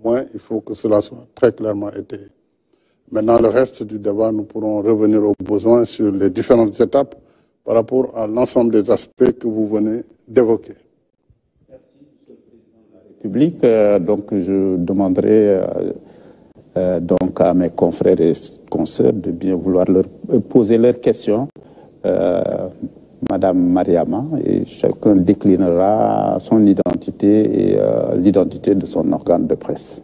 moins, il faut que cela soit très clairement étayé. Maintenant, le reste du débat, nous pourrons revenir aux besoins sur les différentes étapes par rapport à l'ensemble des aspects que vous venez d'évoquer. Merci, Monsieur le Président de la République. Donc, je demanderai donc à mes confrères et consoeurs de bien vouloir leur poser leurs questions. Madame Mariama, et chacun déclinera son identité et l'identité de son organe de presse.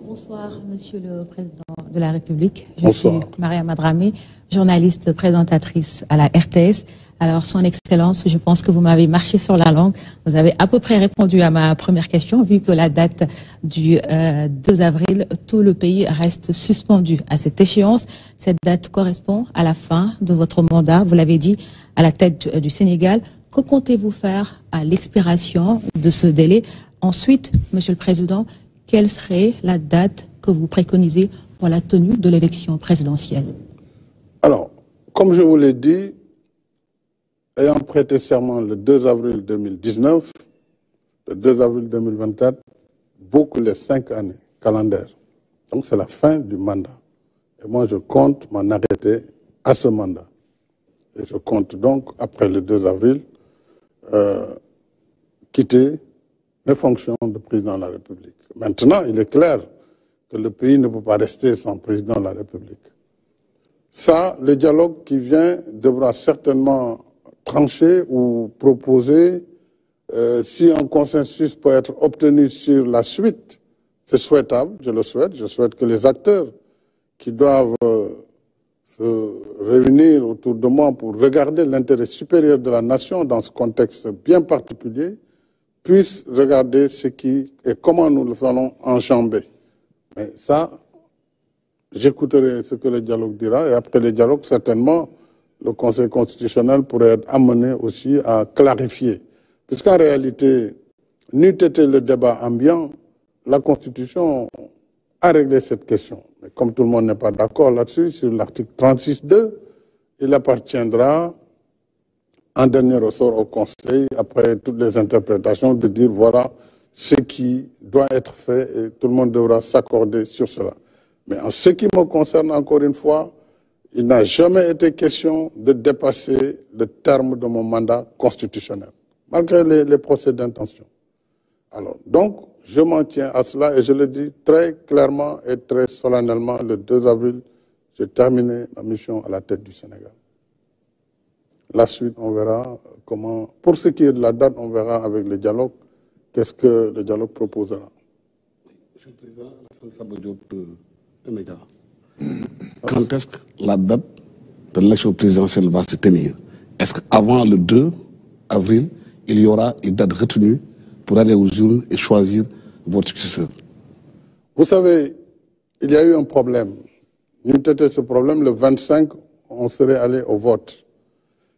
Bonsoir, Monsieur le Président de la République. Bonsoir. Je suis Mariama Dramé, journaliste présentatrice à la RTS. Alors, Son Excellence, je pense que vous m'avez marché sur la langue. Vous avez à peu près répondu à ma première question, vu que la date du 2 avril, tout le pays reste suspendu à cette échéance. Cette date correspond à la fin de votre mandat, vous l'avez dit, à la tête du Sénégal. Que comptez-vous faire à l'expiration de ce délai? Ensuite, Monsieur le Président, quelle serait la date que vous préconisez pour la tenue de l'élection présidentielle? Alors, comme je vous l'ai dit, ayant prêté serment le 2 avril 2019, le 2 avril 2024, boucle les 5 années calendaires. Donc c'est la fin du mandat. Et moi, je compte m'en arrêter à ce mandat. Et je compte donc, après le 2 avril, quitter mes fonctions de président de la République. Maintenant, il est clair que le pays ne peut pas rester sans président de la République. Ça, le dialogue qui vient devra certainement trancher ou proposer, si un consensus peut être obtenu sur la suite, c'est souhaitable, je le souhaite. Je souhaite que les acteurs qui doivent se réunir autour de moi pour regarder l'intérêt supérieur de la nation dans ce contexte bien particulier puissent regarder ce qui et comment nous le allons enjamber. Mais ça, j'écouterai ce que le dialogue dira et après le dialogue, certainement, le Conseil constitutionnel pourrait être amené aussi à clarifier. Puisqu'en réalité, n'eût été le débat ambiant, la Constitution a réglé cette question. Mais comme tout le monde n'est pas d'accord là-dessus, sur l'article 36.2, il appartiendra en dernier ressort au Conseil, après toutes les interprétations, de dire voilà ce qui doit être fait et tout le monde devra s'accorder sur cela. Mais en ce qui me concerne, encore une fois, il n'a jamais été question de dépasser le terme de mon mandat constitutionnel, malgré les procès d'intention. Alors, donc, je m'en tiens à cela et je le dis très clairement et très solennellement, le 2 avril, j'ai terminé ma mission à la tête du Sénégal. La suite, on verra comment... Pour ce qui est de la date, on verra avec le dialogue, qu'est-ce que le dialogue proposera. Monsieur le Président, Alassane Samba Diop de Média. Quand est-ce que la date de l'élection présidentielle va se tenir? Est-ce qu'avant le 2 avril, il y aura une date retenue pour aller aux urnes et choisir votre successeur? Vous savez, il y a eu un problème. N'eût été ce problème, le 25, on serait allé au vote.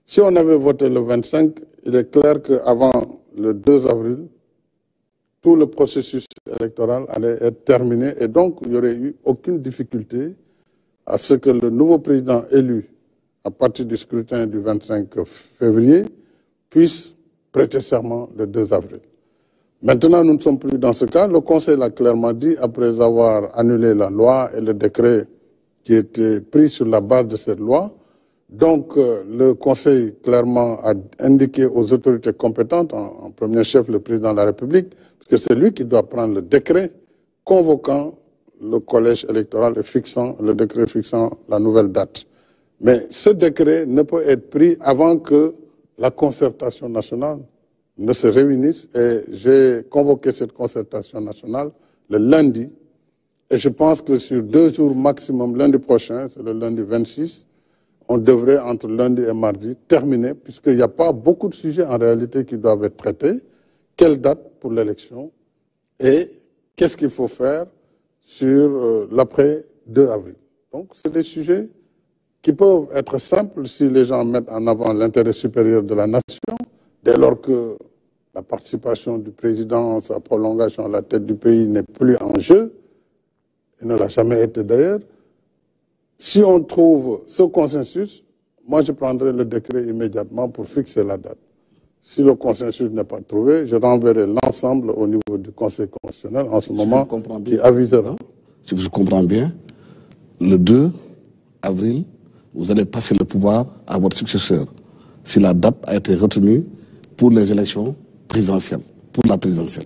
Si on avait voté le 25, il est clair qu'avant le 2 avril, tout le processus électoral allait être terminé et donc il n'y aurait eu aucune difficulté à ce que le nouveau président élu à partir du scrutin du 25 février puisse prêter serment le 2 avril. Maintenant, nous ne sommes plus dans ce cas. Le Conseil l'a clairement dit, après avoir annulé la loi et le décret qui était pris sur la base de cette loi. Donc, le Conseil clairement a indiqué aux autorités compétentes, en premier chef le président de la République, que c'est lui qui doit prendre le décret convoquant le collège électoral et fixant le décret fixant la nouvelle date. Mais ce décret ne peut être pris avant que la concertation nationale ne se réunisse. Et j'ai convoqué cette concertation nationale le lundi. Et je pense que sur 2 jours maximum, lundi prochain, c'est le lundi 26, on devrait, entre lundi et mardi, terminer, puisqu'il n'y a pas beaucoup de sujets en réalité qui doivent être traités. Quelle date pour l'élection et qu'est-ce qu'il faut faire sur l'après 2 avril. Donc, c'est des sujets qui peuvent être simples si les gens mettent en avant l'intérêt supérieur de la nation, dès lors que la participation du président, sa prolongation à la tête du pays n'est plus en jeu, et ne l'a jamais été d'ailleurs. Si on trouve ce consensus, moi je prendrai le décret immédiatement pour fixer la date. Si le consensus n'est pas trouvé, je renverrai l'ensemble au niveau du Conseil constitutionnel en ce moment qui avisera. Si je comprends bien, le 2 avril, vous allez passer le pouvoir à votre successeur si la date a été retenue pour les élections présidentielles, pour la présidentielle.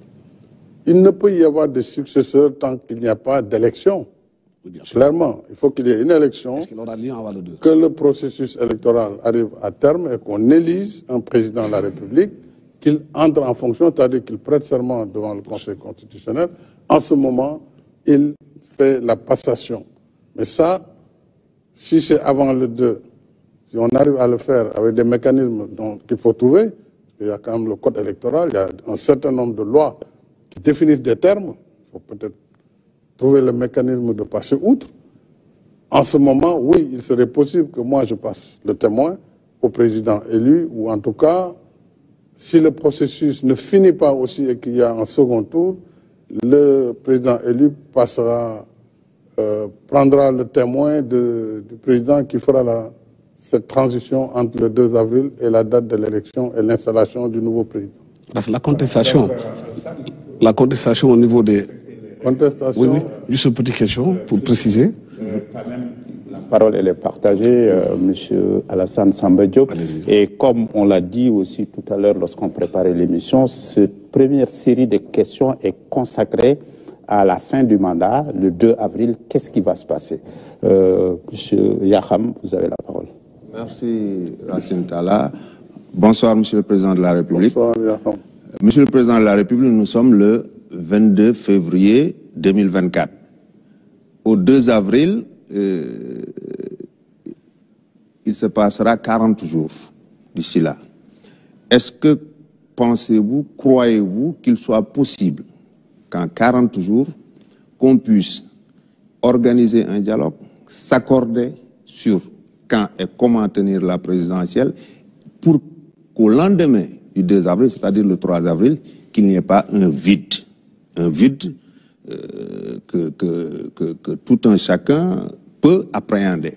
Il ne peut y avoir de successeur tant qu'il n'y a pas d'élection. Clairement, il faut qu'il y ait une élection, que le processus électoral arrive à terme et qu'on élise un président de la République, qu'il entre en fonction, c'est-à-dire qu'il prête serment devant le Conseil constitutionnel. En ce moment, il fait la passation. Mais ça, si c'est avant le 2, si on arrive à le faire avec des mécanismes qu'il faut trouver, il y a quand même le code électoral, il y a un certain nombre de lois qui définissent des termes, il faut peut-être trouver le mécanisme de passer outre. En ce moment, oui, il serait possible que moi je passe le témoin au président élu, ou en tout cas, si le processus ne finit pas aussi et qu'il y a un second tour, le président élu prendra le témoin du président qui fera cette transition entre le 2 avril et la date de l'élection et l'installation du nouveau président. Parce que la contestation au niveau des... Contestation. Oui, juste une petite question pour préciser. La parole elle est partagée, Monsieur Alassane Samba Diop. Et comme on l'a dit aussi tout à l'heure lorsqu'on préparait l'émission, cette première série de questions est consacrée à la fin du mandat, le 2 avril. Qu'est-ce qui va se passer? Monsieur Yaham, vous avez la parole. Merci Racine Talla. Bonsoir Monsieur le Président de la République. Bonsoir Yaham. Monsieur le Président de la République, nous sommes le 22 février 2024. Au 2 avril, il se passera 40 jours d'ici là. Est-ce que pensez-vous, croyez-vous qu'il soit possible qu'en 40 jours, qu'on puisse organiser un dialogue, s'accorder sur quand et comment tenir la présidentielle, pour qu'au lendemain du 2 avril, c'est-à-dire le 3 avril, qu'il n'y ait pas un vide que tout un chacun peut appréhender.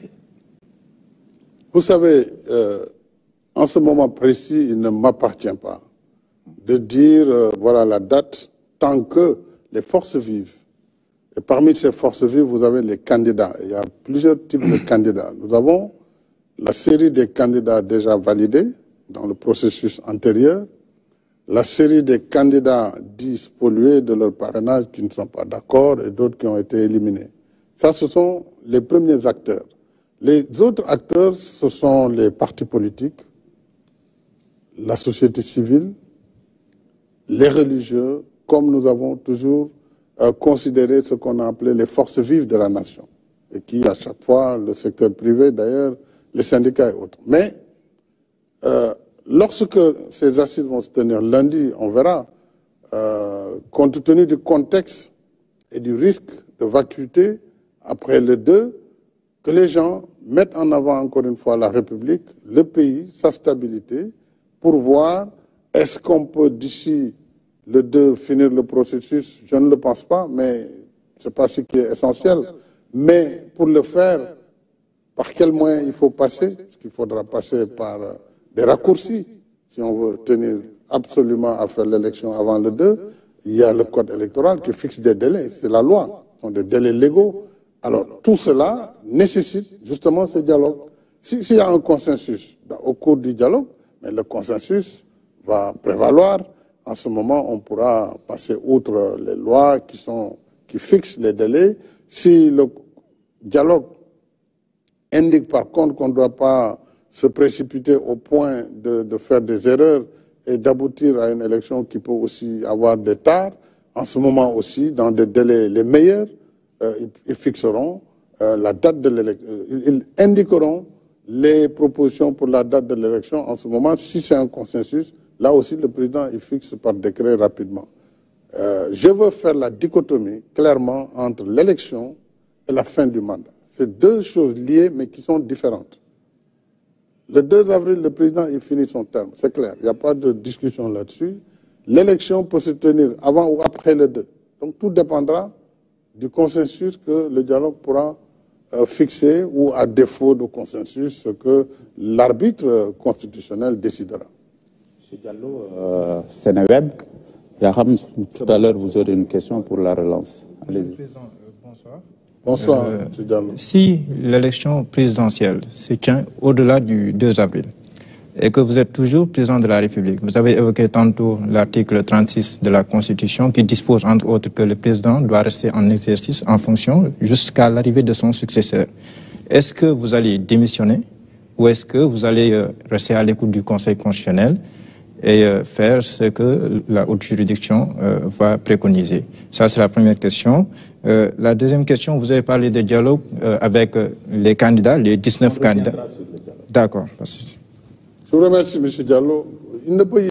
Vous savez, en ce moment précis, il ne m'appartient pas de dire voilà la date tant que les forces vives. Et parmi ces forces vives, vous avez les candidats. Il y a plusieurs types de candidats. Nous avons la série des candidats déjà validés dans le processus antérieur, la série des candidats dits spoliés de leur parrainage qui ne sont pas d'accord et d'autres qui ont été éliminés. Ça, ce sont les premiers acteurs. Les autres acteurs, ce sont les partis politiques, la société civile, les religieux, comme nous avons toujours considéré ce qu'on a appelé les forces vives de la nation, et qui, à chaque fois, le secteur privé, d'ailleurs, les syndicats et autres. Mais lorsque ces assises vont se tenir lundi, on verra, compte tenu du contexte et du risque de vacuité après le 2, que les gens mettent en avant encore une fois la République, le pays, sa stabilité, pour voir est-ce qu'on peut d'ici le 2 finir le processus. Je ne le pense pas, mais ce n'est pas ce qui est essentiel. Mais pour le faire, par quels moyens il faut passer? Est-ce qu'il faudra passer par des raccourcis si on veut tenir absolument à faire l'élection avant le 2? Il y a le code électoral qui fixe des délais, c'est la loi, ce sont des délais légaux. Alors, tout cela nécessite justement ce dialogue. S'il y a un consensus au cours du dialogue, mais le consensus va prévaloir. En ce moment, on pourra passer outre les lois qui fixent les délais. Si le dialogue indique par contre qu'on ne doit pas se précipiter au point de faire des erreurs et d'aboutir à une élection qui peut aussi avoir des tares, en ce moment aussi, dans des délais les meilleurs, ils fixeront la date de l'élection. Ils indiqueront les propositions pour la date de l'élection. En ce moment, si c'est un consensus, là aussi le président il fixe par décret rapidement. Je veux faire la dichotomie clairement entre l'élection et la fin du mandat. C'est deux choses liées mais qui sont différentes. Le 2 avril, le président il finit son terme, c'est clair, il n'y a pas de discussion là-dessus. L'élection peut se tenir avant ou après le 2. Donc tout dépendra du consensus que le dialogue pourra fixer ou à défaut de consensus ce que l'arbitre constitutionnel décidera. M. Diallo, Sénéweb, Yaham, tout à l'heure, vous aurez une question pour la relance. Allez-y. Président, bonsoir. Bonsoir, M. Diallo. Si l'élection présidentielle se tient au-delà du 2 avril et que vous êtes toujours président de la République, vous avez évoqué tantôt l'article 36 de la Constitution qui dispose entre autres que le président doit rester en exercice en fonction jusqu'à l'arrivée de son successeur. Est-ce que vous allez démissionner ou est-ce que vous allez rester à l'écoute du Conseil constitutionnel et faire ce que la haute juridiction va préconiser? Ça, c'est la première question. La deuxième question, vous avez parlé de dialogue avec les candidats, les 19 candidats. D'accord. Je vous remercie, M. Diallo. Il ne peut